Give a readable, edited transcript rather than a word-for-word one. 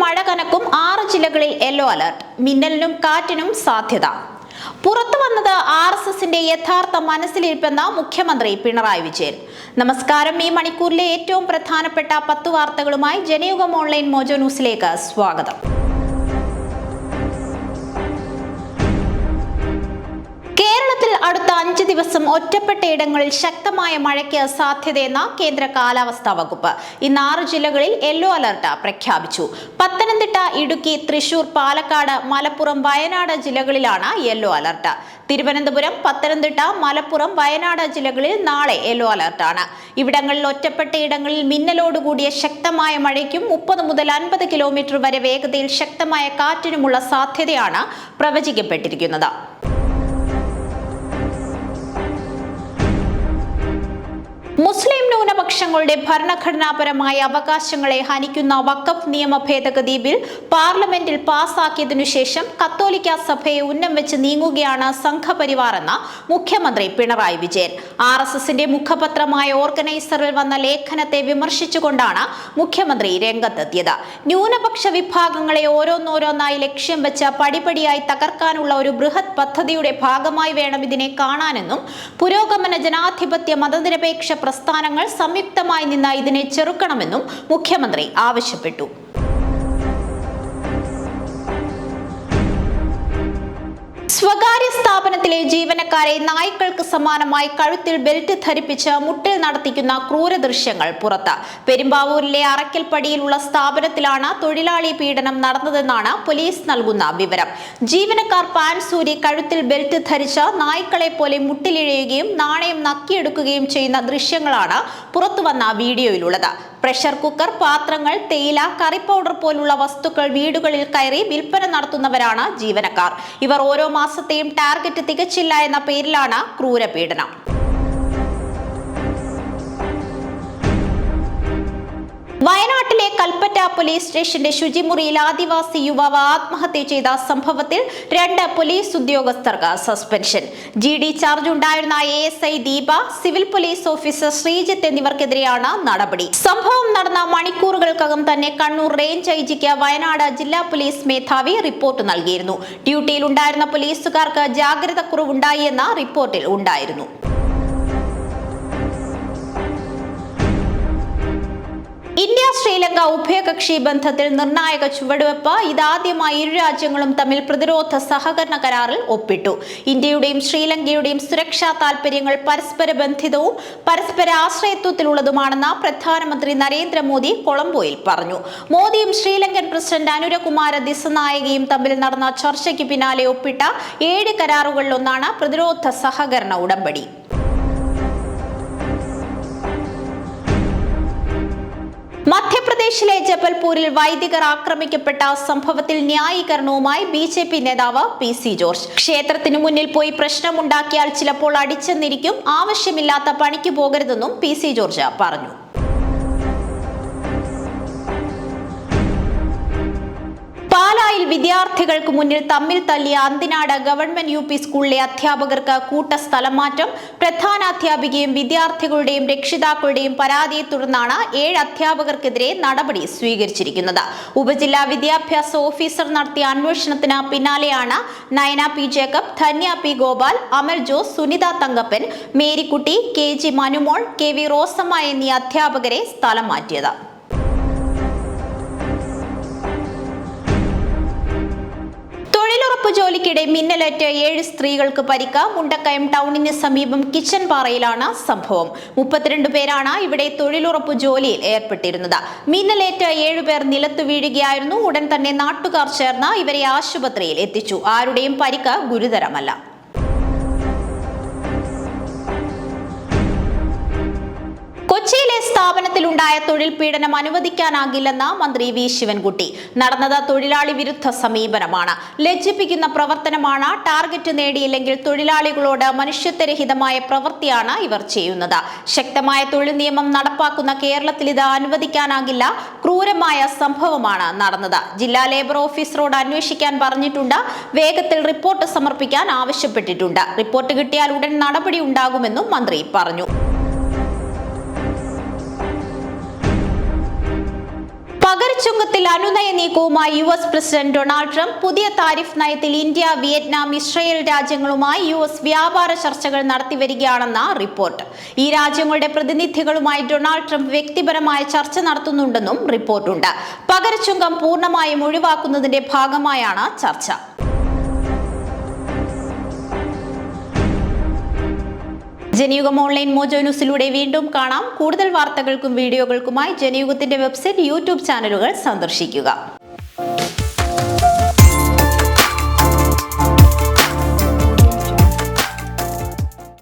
മഴ കനക്കും 6 ജില്ലകളിൽ yellow alert. മിന്നലിനും കാറ്റിനും സാധ്യത. പുറത്തു വന്നത് RSSന്റെ യഥാർത്ഥ മനസ്സിലിരിപ്പെന്ന മുഖ്യമന്ത്രി പിണറായി വിജയൻ. നമസ്കാരം. ഈ മണിക്കൂറിലെ ഏറ്റവും പ്രധാനപ്പെട്ട 10 വാർത്തകളുമായി ജനയുഗം ഓൺലൈൻ മോജോ ന്യൂസിലേക്ക് സ്വാഗതം. അടുത്ത 5 ദിവസം ഒറ്റപ്പെട്ടയിടങ്ങളിൽ ശക്തമായ മഴയ്ക്ക് സാധ്യതയെന്ന കേന്ദ്ര കാലാവസ്ഥാ വകുപ്പ്. ഇന്ന് 6 ജില്ലകളിൽ യെല്ലോ അലർട്ട് പ്രഖ്യാപിച്ചു. പത്തനംതിട്ട, ഇടുക്കി, തൃശൂർ, പാലക്കാട്, മലപ്പുറം, വയനാട് ജില്ലകളിലാണ് യെല്ലോ അലർട്ട്. തിരുവനന്തപുരം, പത്തനംതിട്ട, മലപ്പുറം, വയനാട് ജില്ലകളിൽ നാളെ യെല്ലോ അലർട്ടാണ്. ഇവിടങ്ങളിൽ ഒറ്റപ്പെട്ടയിടങ്ങളിൽ മിന്നലോടുകൂടിയ ശക്തമായ മഴയ്ക്കും 30 മുതൽ 50 കിലോമീറ്റർ വരെ വേഗതയിൽ ശക്തമായ കാറ്റിനുമുള്ള സാധ്യതയാണ് പ്രവചിക്കപ്പെട്ടിരിക്കുന്നത്. മുസ്ലിം ന്യൂനപക്ഷങ്ങളുടെ ഭരണഘടനാപരമായ അവകാശങ്ങളെ ഹനിക്കുന്ന വഖഫ് നിയമ ഭേദഗതി ബിൽ പാർലമെന്റിൽ പാസാക്കിയതിനു ശേഷം കത്തോലിക്ക സഭയെ ഉന്നം വെച്ച് നീങ്ങുകയാണ് സംഘപരിവാർ എന്ന മുഖ്യമന്ത്രി പിണറായി വിജയൻ. RSSന്റെ മുഖപത്രമായ ഓർഗനൈസറിൽ വന്ന ലേഖനത്തെ വിമർശിച്ചുകൊണ്ടാണ് മുഖ്യമന്ത്രി രംഗത്തെത്തിയത്. ന്യൂനപക്ഷ വിഭാഗങ്ങളെ ഓരോന്നോരോന്നായി ലക്ഷ്യം വെച്ച് പടിപടിയായി തകർക്കാനുള്ള ഒരു ബൃഹത് പദ്ധതിയുടെ ഭാഗമായി വേണം ഇതിനെ കാണാനെന്നും പുരോഗമന ജനാധിപത്യ മതനിരപേക്ഷ പ്രസ്ഥാനങ്ങൾ സംയുക്തമായി നിന്ന് ഇതിനെ ചെറുക്കണമെന്നും മുഖ്യമന്ത്രി ആവശ്യപ്പെട്ടു. സ്വകാര്യ സ്ഥാപനത്തിലെ ജീവനക്കാരെ നായ്ക്കൾക്ക് സമാനമായി കഴുത്തിൽ ബെൽറ്റ് ധരിപ്പിച്ച് മുട്ടിൽ നടത്തിക്കുന്ന ക്രൂര ദൃശ്യങ്ങൾ പുറത്ത്. പെരുമ്പാവൂരിലെ അറക്കൽപ്പടിയിലുള്ള സ്ഥാപനത്തിലാണ് തൊഴിലാളി പീഡനം നടന്നതെന്നാണ് പോലീസ് നൽകുന്ന വിവരം. ജീവനക്കാർ പാൻസൂരി കഴുത്തിൽ ബെൽറ്റ് ധരിച്ച് നായ്ക്കളെ പോലെ മുട്ടിലിഴയുകയും നാണയം നക്കിയെടുക്കുകയും ചെയ്യുന്ന ദൃശ്യങ്ങളാണ് പുറത്തുവന്ന വീഡിയോയിലുള്ളത്. പ്രഷർ കുക്കർ, പാത്രങ്ങൾ, തേയില, കറി പൗഡർ പോലുള്ള വസ്തുക്കൾ വീടുകളിൽ കയറി വിൽപ്പന നടത്തുന്നവരാണ് ജീവനക്കാർ. ഇവർ ഓരോ മാസത്തെയും ടാർഗറ്റ് തികച്ചില്ല എന്ന പേരിലാണ് ക്രൂരപീഡനം. വയനാട്ടിലെ കൽപ്പറ്റ പോലീസ് സ്റ്റേഷന്റെ ശുചിമുറിയിൽ ആദിവാസി യുവാവ് ആത്മഹത്യ ചെയ്ത സംഭവത്തിൽ 2 പോലീസ് ഉദ്യോഗസ്ഥർക്ക് സസ്പെൻഷൻ. GD ചാർജ് ഉണ്ടായിരുന്ന ASI Deepa, civil police officer Sreejith എന്നിവർക്കെതിരെയാണ് നടപടി. സംഭവം നടന്ന മണിക്കൂറുകൾക്കകം തന്നെ കണ്ണൂർ റേഞ്ച് IGക്ക് വയനാട് ജില്ലാ പോലീസ് മേധാവി റിപ്പോർട്ട് നൽകിയിരുന്നു. ഡ്യൂട്ടിയിൽ ഉണ്ടായിരുന്ന പോലീസുകാർക്ക് ജാഗ്രത കുറവുണ്ടായി എന്ന റിപ്പോർട്ടിൽ ഉണ്ടായിരുന്നു. ഇന്ത്യ ശ്രീലങ്ക ഉഭയകക്ഷി ബന്ധത്തിൽ നിർണായക ചുവടുവെപ്പ്. ഇതാദ്യമായി ഇരു രാജ്യങ്ങളും തമ്മിൽ പ്രതിരോധ സഹകരണ കരാറിൽ ഒപ്പിട്ടു. ഇന്ത്യയുടെയും ശ്രീലങ്കയുടെയും സുരക്ഷാ താൽപര്യങ്ങൾ പരസ്പര ബന്ധിതവും പരസ്പര ആശ്രയത്വത്തിലുള്ളതുമാണെന്ന് പ്രധാനമന്ത്രി നരേന്ദ്രമോദി കൊളംബോയിൽ പറഞ്ഞു. മോദിയും ശ്രീലങ്കൻ പ്രസിഡന്റ് അനുരകുമാര ദിസനായകയും തമ്മിൽ നടന്ന ചർച്ചയ്ക്ക് പിന്നാലെ ഒപ്പിട്ട 7 കരാറുകളിലൊന്നാണ് പ്രതിരോധ സഹകരണ ഉടമ്പടി. മധ്യപ്രദേശിലെ ജബൽപൂരിൽ വൈദികർ ആക്രമിക്കപ്പെട്ട സംഭവത്തിൽ ന്യായീകരണവുമായി BJP നേതാവ് PC ജോർജ്. ക്ഷേത്രത്തിനു മുന്നിൽ പോയി പ്രശ്നമുണ്ടാക്കിയാൽ ചിലപ്പോൾ അടിച്ചെന്നിരിക്കും, ആവശ്യമില്ലാത്ത പണിക്ക് പോകരുതെന്നും PC ജോർജ് പറഞ്ഞു. പാലായിൽ വിദ്യാർത്ഥികൾക്ക് മുന്നിൽ തമ്മിൽ തല്ലിയ അന്തിനാട് ഗവൺമെന്റ് UP സ്കൂളിലെ അധ്യാപകർക്ക് കൂട്ട സ്ഥലം മാറ്റം. പ്രധാനാധ്യാപികയും വിദ്യാർത്ഥികളുടെയും രക്ഷിതാക്കളുടെയും പരാതിയെ തുടർന്നാണ് 7 അധ്യാപകർക്കെതിരെ നടപടി സ്വീകരിച്ചിരിക്കുന്നത്. ഉപജില്ലാ വിദ്യാഭ്യാസ ഓഫീസർ നടത്തിയ അന്വേഷണത്തിന് പിന്നാലെയാണ് Nayana P Jacob, Dhanya P Gopal, Amal Jose, Sunitha Thankappan, Marykutty, KG Manumol, KV Rosamma എന്നീ അധ്യാപകരെ സ്ഥലം മാറ്റിയത്. ജോലിക്കിടെ മിന്നലേറ്റ് 7 സ്ത്രീകൾക്ക് പരിക്ക്. മുണ്ടക്കയം ടൗണിന് സമീപം കിച്ചൻ പാറയിലാണ് സംഭവം. 32 പേരാണ് ഇവിടെ തൊഴിലുറപ്പ് ജോലിയിൽ ഏർപ്പെട്ടിരുന്നത്. മിന്നലേറ്റ് 7 പേർ നിലത്ത് വീഴുകയായിരുന്നു. ഉടൻ തന്നെ നാട്ടുകാർ ചേർന്ന് ഇവരെ ആശുപത്രിയിൽ എത്തിച്ചു. ആരുടെയും പരിക്ക് ഗുരുതരമല്ല. കൊച്ചിയിലെ സ്ഥാപനത്തിലുണ്ടായ തൊഴിൽ പീഡനം അനുവദിക്കാനാകില്ലെന്ന് മന്ത്രി V ശിവൻകുട്ടി. നടന്നത് തൊഴിലാളി വിരുദ്ധ സമീപനമാണ്, ലജ്ജിപ്പിക്കുന്ന പ്രവർത്തനമാണ്. ടാർഗറ്റ് നേടിയില്ലെങ്കിൽ തൊഴിലാളികളോട് മനുഷ്യത്വരഹിതമായ പ്രവൃത്തിയാണ് ഇവർ ചെയ്യുന്നത്. ശക്തമായ തൊഴിൽ നിയമം നടപ്പാക്കുന്ന കേരളത്തിൽ ഇത് അനുവദിക്കാനാകില്ല. ക്രൂരമായ സംഭവമാണ് നടന്നത്. ജില്ലാ ലേബർ ഓഫീസറോട് അന്വേഷിക്കാൻ പറഞ്ഞിട്ടുണ്ട്. വേഗത്തിൽ റിപ്പോർട്ട് സമർപ്പിക്കാൻ ആവശ്യപ്പെട്ടിട്ടുണ്ട്. റിപ്പോർട്ട് കിട്ടിയാൽ ഉടൻ നടപടി ഉണ്ടാകുമെന്നും മന്ത്രി പറഞ്ഞു. പകർച്ചുങ്കത്തിൽ അനുനയ നീക്കവുമായി US പ്രസിഡന്റ് ഡൊണാൾഡ് ട്രംപ്. പുതിയ താരിഫ് നയത്തിൽ ഇന്ത്യ, വിയറ്റ്നാം, ഇസ്രയേൽ രാജ്യങ്ങളുമായി US വ്യാപാര ചർച്ചകൾ നടത്തിവരികയാണെന്ന റിപ്പോർട്ട്. ഈ രാജ്യങ്ങളുടെ പ്രതിനിധികളുമായി ഡൊണാൾഡ് ട്രംപ് വ്യക്തിപരമായ ചർച്ച നടത്തുന്നുണ്ടെന്നും റിപ്പോർട്ടുണ്ട്. പകർച്ചുങ്കം പൂർണ്ണമായും ഒഴിവാക്കുന്നതിന്റെ ഭാഗമായാണ് ചർച്ച. ജനയുഗം ഓൺലൈൻ മോജോ ന്യൂസിലൂടെ വീണ്ടും കാണാം. കൂടുതൽ വാർത്തകൾക്കും വീഡിയോകൾക്കുമായി ജനയുഗത്തിന്റെ വെബ്സൈറ്റ്, യൂട്യൂബ് ചാനലുകൾ സന്ദർശിക്കുക.